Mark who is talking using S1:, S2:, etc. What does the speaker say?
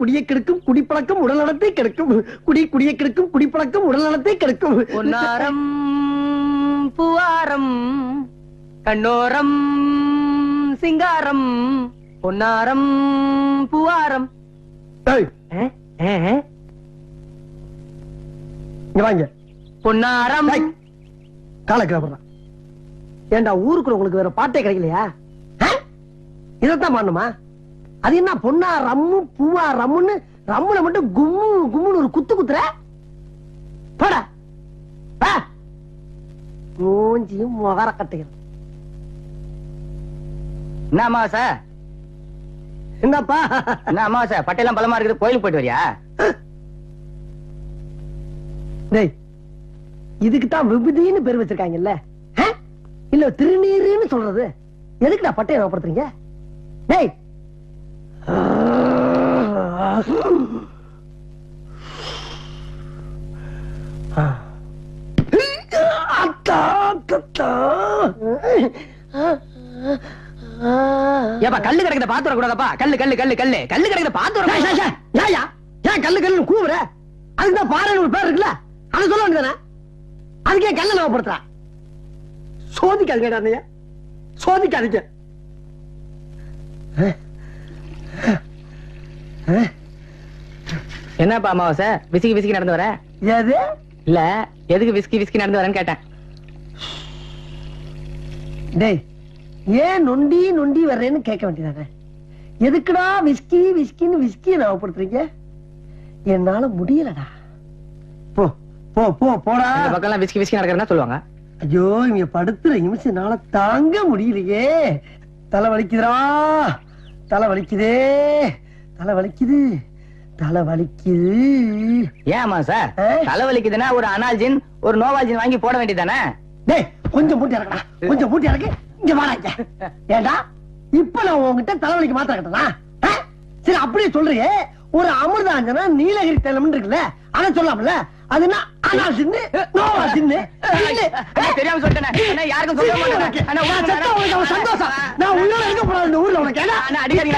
S1: குடியை கெடுக்கும் குடிப்பழக்கம் உடல் நலத்தை கெடுக்கும். குடியை கெடுக்கும் குடிப்பழக்கம் உடல் நலத்தை கெடுக்கும்.
S2: பொன்னாரம் பூவாரம் கண்ணோரம் சிங்காரம் பொன்னாரம் பூவாரம்.
S1: ஏய், இங்க வாங்க.
S2: பொன்னாரம்
S1: காலை கிளம்புறான். ஏண்டா ஊருக்குள்ள உங்களுக்கு வேற பாட்டே கிடைக்கலையா? இதத்தான் பண்ணுமா? அது என்ன பொன்னா ரம்மு பூவா ரம்முன்னு ரம்முல மட்டும் கும்மு கும்முன்னு ஒரு குத்து குத்துற போடா. மூஞ்சியும் முகர கட்டுகிறேன்.
S2: என்ன அமாவாசை?
S1: என்னப்பா
S2: என்ன அமாவாசை? பட்டையெல்லாம் பலமா இருக்குது, கோயிலுக்கு போயிட்டு வரியா?
S1: டேய், இதுக்குதான் விபூதின்னு பேர் வச்சிருக்காங்கல்ல, இல்ல திருநீருன்னு சொல்றது. எதுக்குடா பட்டையை ஞாபகப்படுத்துறீங்க? டேய்,
S2: ஏப்பா கல்லு கிடைக்கிறத பாத்து வரக்கூடாதப்பா. கல்லு கல்லு கல்லு கல்லு கல்லு கிடைக்கிறத பாத்து வர.
S1: ஏன் கல்லு கல்லு கூவுற? அதுக்குதான் பாறை ஒரு பேர் இருக்குல்ல, அதை சொல்ல வேண்டியதானே. அதுக்கே கல்ல ஞாபகப்படுத்துறா. சோதிக்காதீங்க, சோதிக்காதீங்க.
S2: என்னப்பா அமாவாசை விசிக்கி விசிக்கி நடந்து வர?
S1: எது
S2: இல்ல எதுக்கு விஸ்கி விஸ்கி நடந்து வரேன்னு கேட்டேன்.
S1: டேய், ஏன் நொண்டி நொண்டி வர்றேன்னு கேட்க வேண்டியதானே. எதுக்குடா விஸ்கி விஸ்கின்னு விஸ்கியை ஞாபகப்படுத்துறீங்க? என்னால முடியலடா. போ போ போ போடா.
S2: இந்த பக்கம் விஸ்கி விஸ்கி நடக்கிறதா சொல்லுவாங்க.
S1: ஐயோ, இங்க படுத்துற நிமிஷம்னால தாங்க முடியலையே. தலை வலிக்குதுடா, தலை வலிக்குதே, தலை வலிக்குது, தலை வலிக்குது.
S2: ஏன் அமாவாசை தலை வலிக்குதுன்னா ஒரு அனால்ஜின் ஒரு நோவால்ஜின் வாங்கி போட வேண்டியதானே?
S1: டேய், கொஞ்சம் மூட்டி இறக்கடா, கொஞ்சம் மூட்டி இறக்கு. இங்க வாடா இங்க. ஏண்டா இப்ப நான் உங்ககிட்ட தலைவலிக்கு மாத்திர கட்டனா? சரி, அப்படியே சொல்றியே. ஒரு அமிர்தாஞ்சனா நீலகிரி தைலம் இருக்குல்ல, அதை சொல்லலாம்ல. அது என்ன ஆனால் சின்ன நோவா சின்ன
S2: தெரியாம சொல்லிட்டேன். யாருக்கும் சொல்ல மாட்டேன்.
S1: சந்தோஷம். நான் உள்ள இருக்க போறேன் இந்த ஊர்ல. உனக்கு என்ன
S2: அடிக்கடி